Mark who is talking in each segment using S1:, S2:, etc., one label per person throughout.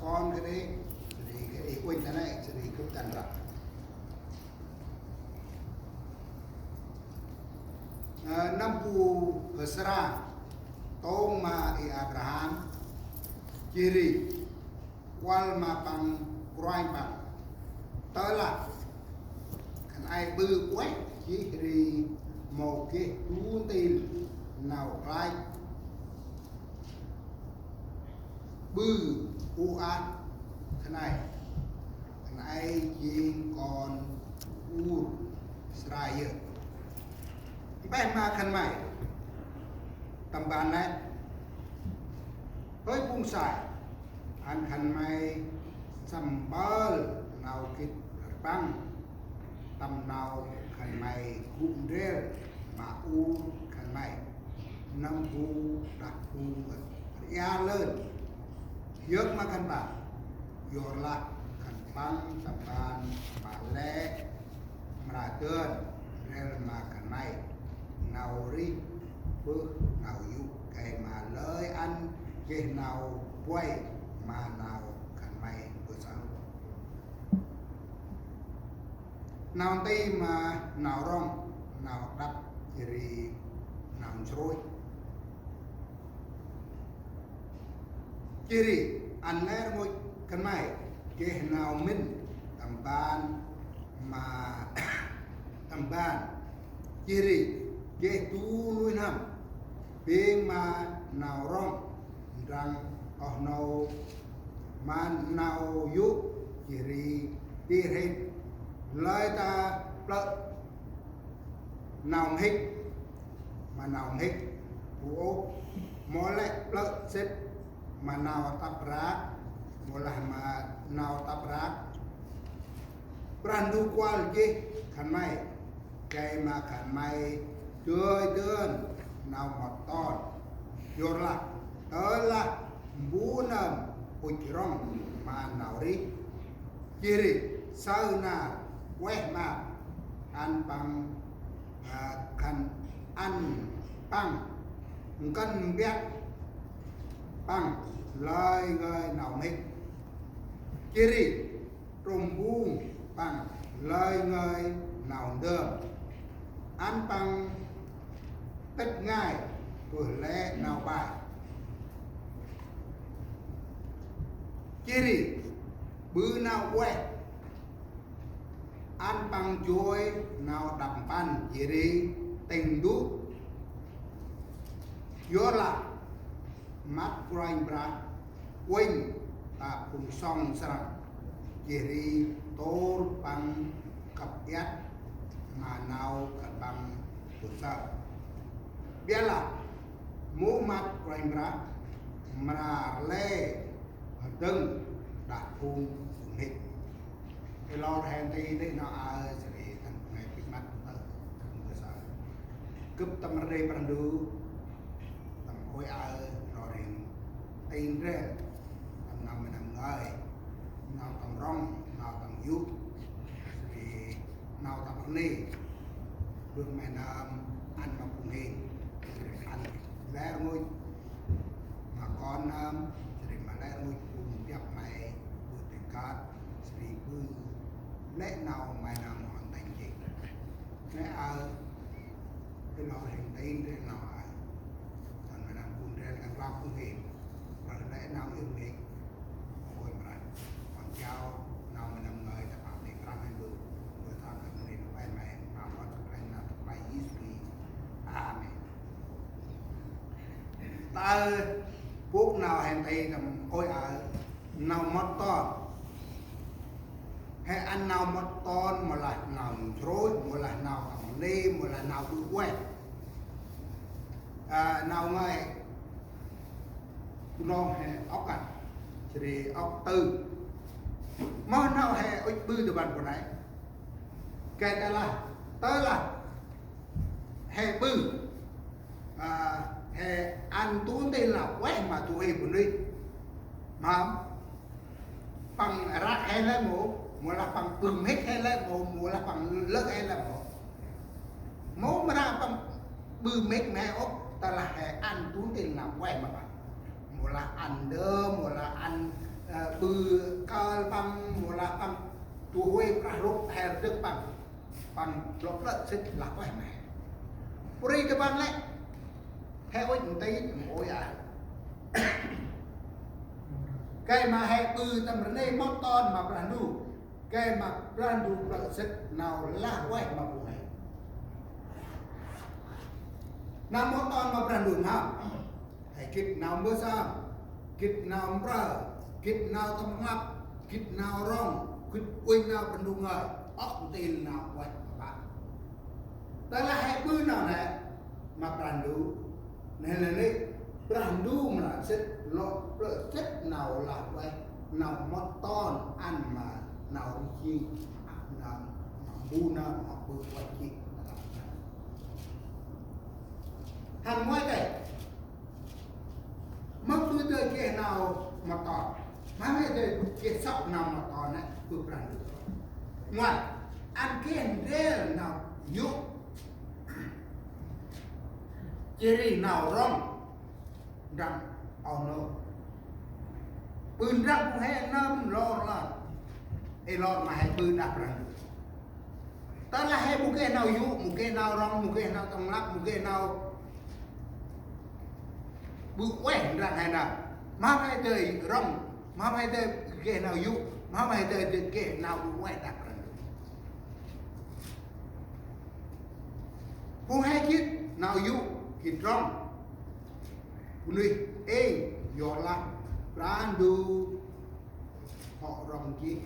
S1: con cái đấy thì cái đấy quên thế này thì cứ tận ra năm cu Sarah tông mà Abraham kiri wal mà bằng Quran bằng tới là cái ai bự quét kiri một cái tú tin nào lại bự u an cái này chỉ còn u Israel bên mà khăn mày tầm bàn này với cung xài anh khăn mày sầm bơ nào kịch băng tầm nào khăn mày cũng rêu mà u khăn mày năm u đặt u ya lên dớt mà khăn bà dồn lại khăn băng tầm bàn bà lẽ mà tươn rêu mà khăn mày nào ri bước nào dụ cái mà lời ăn cái nào quay mà nào khẩn mày bữa sáng nào tây mà nào rong nào đắp thì nào trôi kiri ăn lẽ ngồi khẩn mày cái nào mình tầm ban mà tầm ban kiri cái tu nuôi nằm bên mà nào rong rằng ở nào mà nào giúp kiri đi hết lời ta lợ nào hết mà nào hết của mỗi lại lợ xếp mà nào tập rác mỗi là mà nào tập rác brandu qual gì khăn mày cái mà khăn mày chơi đơn nào một ton vô là tới là bú nầm ôi rong mà nào đi kiri sau na quét mà ăn bằng khăn ăn bằng cân biết bằng lời người nào hết kiri trùng buông bằng lời người nào đường ăn bằng tất ngài vừa lẽ nào bài kiri bữa nào quét ăn bằng chuối nào đập pan kiri tình đúc vô là mắt quanh bra quên ta cùng song sang kiri tô bằng cặp yết mà nào cặp bằng của sao biết là mũ mặt quanh bra mà lê đừng đặt phun hết cái lo hèn thì đấy nó sẽ thành ngày bị mất cướp tâm rê bằng đu tầm khối rồi tin rê tầm nào mình làm ngơi nào tầm rong nào tầm giúp thì nào tầm ni bước mày làm ăn mà cũng nghe ăn lẽ ngôi mà con thì mà lẽ ngôi cùng nhập mày buổi tình cát thì bư lẽ nào mày nào hoàn thành gì lẽ cái nó hình tin thế nào còn mày làm cùng ra làm lao cũng hiểu và lẽ nào yêu mình ôi mà còn cháu nào mày làm người ta bảo tiền làm hay bự người ta làm người nó phải mày bảo nó thực hành là thực bài ý gì mày ta quốc nào hèn tây tầm ôi nào mất to hay ăn nào mất ton mà là nào rối mà là nào thằng đi mà là nào cứ quen nào ngay non hay ốc ảnh thì ốc tư mà nào hay ôi bư từ bàn của này cái đó là tới là hay bư hay ăn tuôn tên là quen mà tụi em đi mà bằng rác hay lấy mùa là bằng bừng hết hay lấy mùa là bằng lớp hay là mốt mà ra bằng bừng hết mẹ ốc ta là hay ăn tuôn tiền là quen mà bạn mùa là ăn đơ mùa là ăn bư cao bằng một là bằng tua huê pra rốt hè được bằng lột lợn xích là có hẻm này buri cái bằng lại theo ấy chúng thấy mỗi cái mà hè bư tầm rần đây móc ton mà brandu cái mà brandu lợn xích nào là quay mà bù này nào móc ton mà brandu nào hãy kịp nào mưa sao kịp nào bờ kịp nào tâm ngập kịp nào rong kịp quên nào brandu ngờ ốc tiền nào quay bạn đó là hai bữa nào này mà brandu này là đấy brandu mà là chất lọt chất nào là quay nào mót ton ăn mà nào chi nào bu nào học bữa quay chi hàng ngoài đây mất tôi tới cái nào mà tỏ mà bây giờ cái sọc nào mà tỏ này tôi brandu ngoài ăn cái rễ nào nhúc chỉ nào rong rằng ono bươn răng cũng hay nâm lo là lo mà hay bươn đạp rằng ta là hay một cái nào nhúc một cái nào rong một cái nào tông lắc một cái nào bự quen rằng hay nào mà hay tới rong mà hay tới cái nào nhúc mà hay tới cái nào bự quen đạp rằng cũng hay chứ nào nhúc kịp rong nuôi giờ là brandu họ rong chi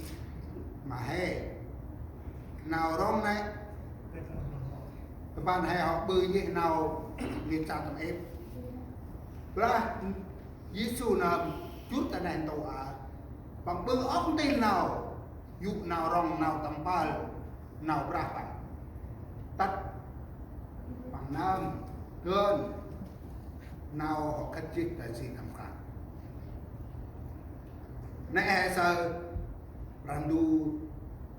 S1: mà hay nào rong này các bạn hay học bơi như nào liên sang tầm em là Giêsu là chút ta đèn tàu bằng bơi ốc tên nào dụ nào rong nào tầm ba nào ra bằng tắt bằng nam cơn nào họ cắt chích tại gì thầm khăn nè sơ brandu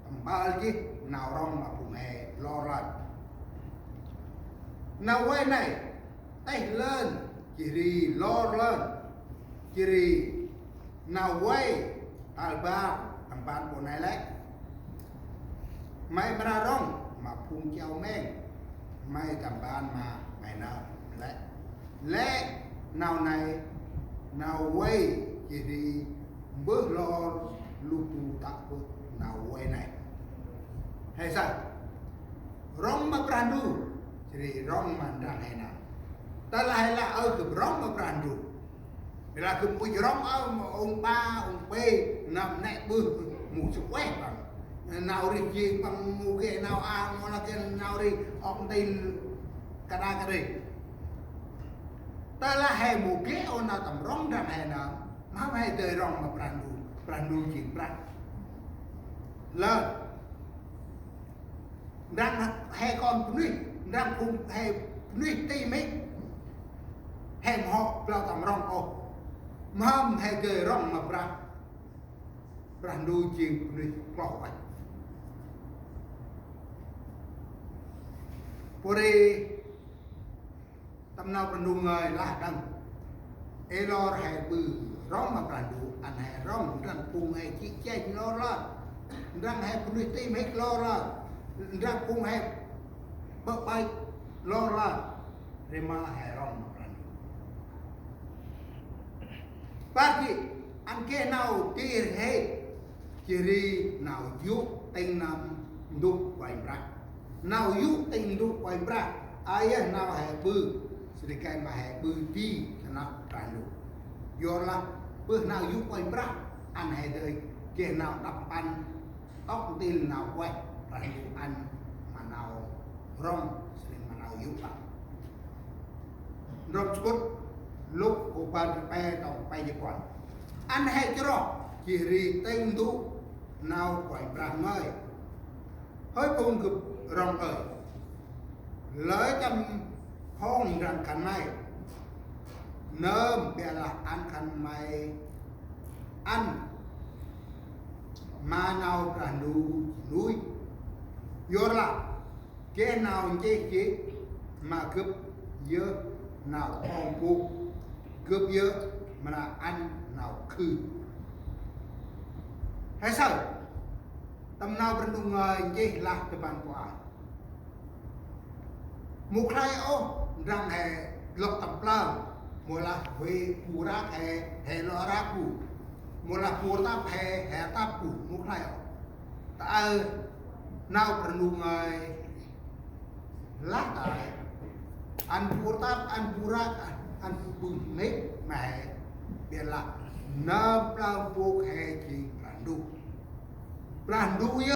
S1: tầm ba chứ nào rong mà cùng hè lo ra nào quay này tay lên chỉ đi lo lên chỉ đi nào quay tài ba tầm ba của này lấy mày ra rong mà phun treo men mày tầm ba mà mày nào lấy lẽ nào này nào quay chỉ đi bước lo lục tạc bước nào quay này hay sao rong mà brandu chỉ đi rong mà đang hay nào ta lại là ở cái rong mà brandu là cái mũi rong ở ông ba ông b nằm nè bước một số quét bằng nào đi gì bằng một cái nào nó là cái nào đi ông tin cái đi ta là hay một cái ông nào tầm rong rằng hay nào mà hay tới rong mà brandu chỉ brand lên rằng hay con nuôi rằng cũng hay nuôi tì mấy hay họ lao tầm rong ô mà hay tới rong mà brandu chỉ nuôi cọ vậy por đi tâm nào brandu người là đằng elor hay bự rong mà brandu anh hay rong rằng cùng hay chỉ chơi lo ra rằng hay nuôi tim hết lo ra rằng cùng hay bớt bay lo ra rồi mà hay rong mà brandu bác chị anh kia nào kia hay chỉ đi nào giúp tên nam đục quay bạc nào giúp tên đục quay bạc ai nào hay bự sedikit mà hay bự đi nó brandu do là bước nào giúp quay bạc anh hay đời kia nào đập ăn ốc tin nào quay brandu anh mà nào rong mà nào giúp bạn rong chút lúc của bạn bay tàu bay đi qua anh hay cho chỉ ri tên đủ nào quay bạc mới hơi cùng cực rong ơi lấy tâm hôn rằng khăn này nơm bè là ăn khăn mày ăn mà nào cả núi vô là cái nào chế chế mà cướp dơ nào hôn cụ cướp dơ mà là ăn nào khư hay sao tâm nào bên đông gì là cái bàn của ai một khai ô rằng hè lộc tập lao một là về phù ra hè lo ra phù một là phù ta hè ta phù một khai ô ta nào bên đông lá tại anh phù ta anh phù ra anh phù nếp mẹ biệt là na plau buộc hè chỉ Brandu